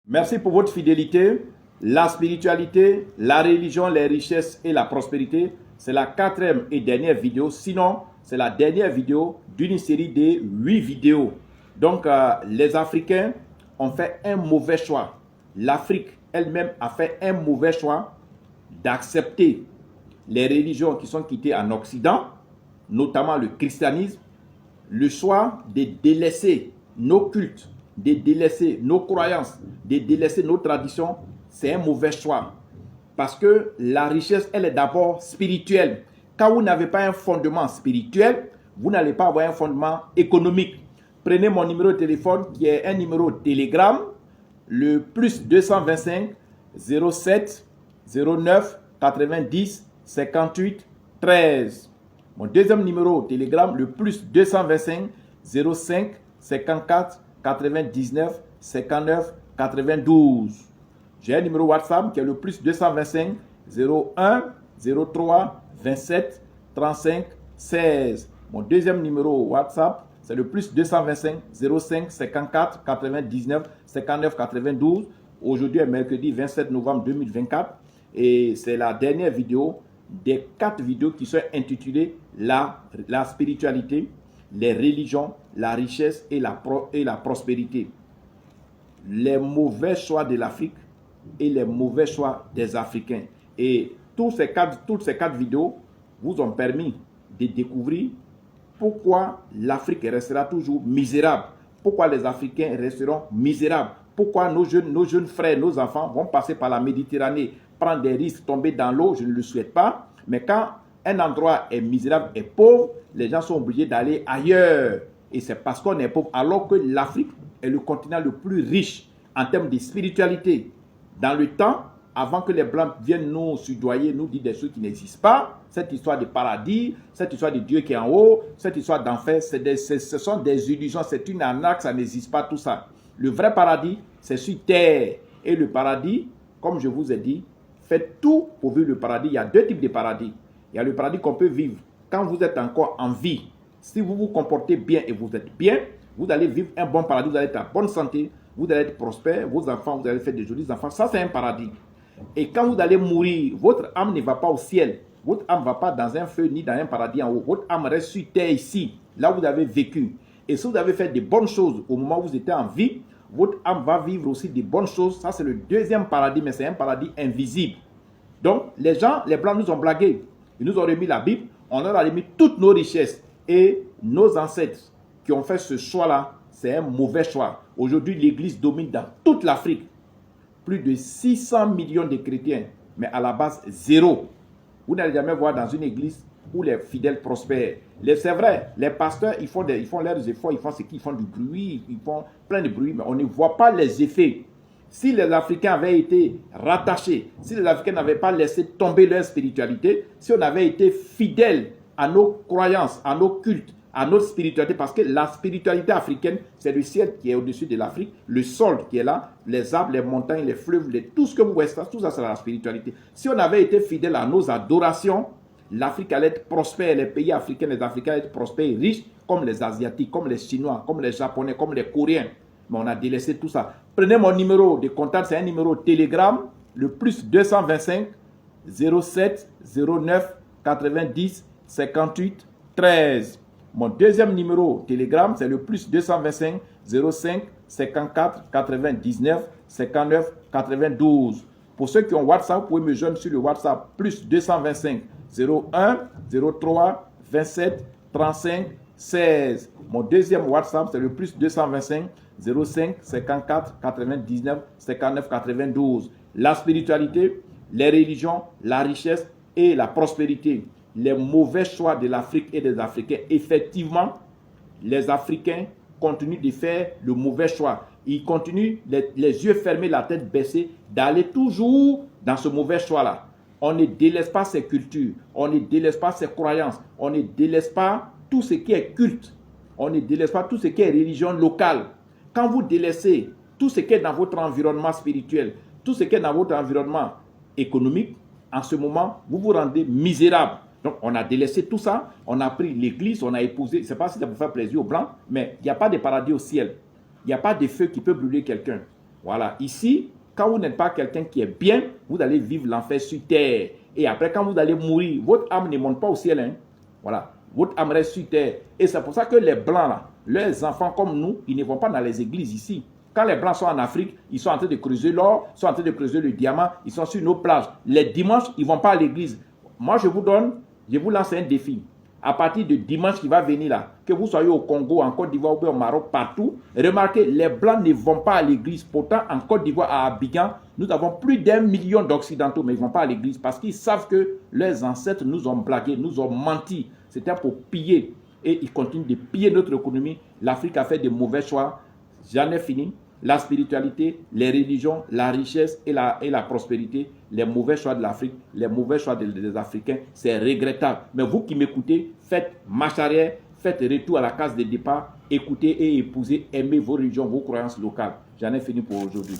Merci pour votre fidélité. La spiritualité, la religion, les richesses et la prospérité, c'est la quatrième et dernière vidéo. Sinon, c'est la dernière vidéo d'une série de 8 vidéos. Donc, les Africains ont fait un mauvais choix. L'Afrique elle-même a fait un mauvais choix d'accepter les religions qui sont quittées en Occident, notamment le christianisme, le choix de délaisser nos cultes, de délaisser nos croyances, de délaisser nos traditions, c'est un mauvais choix. Parce que la richesse, elle est d'abord spirituelle. Quand vous n'avez pas un fondement spirituel, vous n'allez pas avoir un fondement économique. Prenez mon numéro de téléphone qui est un numéro Telegram, le plus 225 07 09 90 58 13. Mon deuxième numéro Telegram, le plus 225 05 54 99 59 92. J'ai un numéro WhatsApp qui est le plus 225 01 03 27 35 16. Mon deuxième numéro WhatsApp, c'est le plus 225 05 54 99 59 92. Aujourd'hui est mercredi 27 novembre 2024 et c'est la dernière vidéo des 4 vidéos qui sont intitulées la spiritualité, les religions, la richesse et la prospérité. Les mauvais choix de l'Afrique et les mauvais choix des Africains. Et toutes ces quatre vidéos vous ont permis de découvrir pourquoi l'Afrique restera toujours misérable, pourquoi les Africains resteront misérables, pourquoi nos jeunes frères, nos enfants vont passer par la Méditerranée, prendre des risques, tomber dans l'eau, je ne le souhaite pas. Mais quand un endroit est misérable et pauvre, les gens sont obligés d'aller ailleurs. Et c'est parce qu'on est pauvre, alors que l'Afrique est le continent le plus riche en termes de spiritualité. Dans le temps, avant que les Blancs viennent nous soudoyer, nous dire des choses qui n'existent pas, cette histoire de paradis, cette histoire de Dieu qui est en haut, cette histoire d'enfer, ce sont des illusions, c'est une arnaque, ça n'existe pas tout ça. Le vrai paradis, c'est sur terre. Et le paradis, comme je vous ai dit, faites tout pour vivre le paradis. Il y a 2 types de paradis. Il y a le paradis qu'on peut vivre quand vous êtes encore en vie. Si vous vous comportez bien et vous êtes bien, vous allez vivre un bon paradis, vous allez être en bonne santé, vous allez être prospère, vos enfants, vous allez faire de jolis enfants. Ça, c'est un paradis. Et quand vous allez mourir, votre âme ne va pas au ciel. Votre âme ne va pas dans un feu ni dans un paradis en haut. Votre âme reste sur terre ici, là où vous avez vécu. Et si vous avez fait de bonnes choses au moment où vous étiez en vie, votre âme va vivre aussi de bonnes choses. Ça, c'est le deuxième paradis, mais c'est un paradis invisible. Donc, les gens, les Blancs nous ont blagué. Ils nous ont remis la Bible, on leur a remis toutes nos richesses. Et nos ancêtres qui ont fait ce choix-là, c'est un mauvais choix. Aujourd'hui, l'Église domine dans toute l'Afrique. Plus de 600 millions de chrétiens, mais à la base, zéro. Vous n'allez jamais voir dans une église où les fidèles prospèrent. C'est vrai, les pasteurs, ils font leurs efforts, ils font ce qu'ils font du bruit, ils font plein de bruit, mais on ne voit pas les effets. Si les Africains avaient été rattachés, si les Africains n'avaient pas laissé tomber leur spiritualité, si on avait été fidèles à nos croyances, à nos cultes, à notre spiritualité, parce que la spiritualité africaine, c'est le ciel qui est au-dessus de l'Afrique, le sol qui est là, les arbres, les montagnes, les fleuves, tout ce que vous voyez, tout ça c'est la spiritualité. Si on avait été fidèle à nos adorations, l'Afrique allait être prospère, les pays africains, les Africains allaient être prospères et riches, comme les Asiatiques, comme les Chinois, comme les Japonais, comme les Coréens. Mais on a délaissé tout ça. Prenez mon numéro de contact, c'est un numéro Telegram, le plus 225 07 09 90 58 13. Mon deuxième numéro Telegram, c'est le plus 225 05 54 99 59 92. Pour ceux qui ont WhatsApp, vous pouvez me joindre sur le WhatsApp plus 225 01 03 27 35 16. Mon deuxième WhatsApp, c'est le plus 225 05 54 99 59 92. La spiritualité, les religions, la richesse et la prospérité. Les mauvais choix de l'Afrique et des Africains. Effectivement, les Africains continuent de faire le mauvais choix. Ils continuent, les yeux fermés, la tête baissée, d'aller toujours dans ce mauvais choix-là. On ne délaisse pas ses cultures, on ne délaisse pas ses croyances, on ne délaisse pas tout ce qui est culte, on ne délaisse pas tout ce qui est religion locale. Quand vous délaissez tout ce qui est dans votre environnement spirituel, tout ce qui est dans votre environnement économique, en ce moment, vous vous rendez misérable. Donc, on a délaissé tout ça, on a pris l'église, on a épousé, je ne sais pas si ça vous fait plaisir aux Blancs, mais il n'y a pas de paradis au ciel. Il n'y a pas de feu qui peut brûler quelqu'un. Voilà, ici, quand vous n'êtes pas quelqu'un qui est bien, vous allez vivre l'enfer sur terre. Et après, quand vous allez mourir, votre âme ne monte pas au ciel. Hein. Voilà, votre âme reste sur terre. Et c'est pour ça que les Blancs, là, leurs enfants comme nous, ils ne vont pas dans les églises ici. Quand les Blancs sont en Afrique, ils sont en train de creuser l'or, ils sont en train de creuser le diamant, ils sont sur nos plages. Les dimanches, ils ne vont pas à l'église. Moi, je vous lance un défi. À partir de dimanche qui va venir là, que vous soyez au Congo, en Côte d'Ivoire ou au Maroc, partout, remarquez, les Blancs ne vont pas à l'église. Pourtant, en Côte d'Ivoire, à Abidjan, nous avons plus d'1 million d'Occidentaux, mais ils ne vont pas à l'église parce qu'ils savent que leurs ancêtres nous ont blagués, nous ont menti. C'était pour piller. Et ils continuent de piller notre économie. L'Afrique a fait de mauvais choix. J'en ai fini. La spiritualité, les religions, la richesse et la prospérité, les mauvais choix de l'Afrique, les mauvais choix des Africains, c'est regrettable. Mais vous qui m'écoutez, faites marche arrière, faites retour à la case de départ, écoutez et épousez, aimez vos religions, vos croyances locales. J'en ai fini pour aujourd'hui.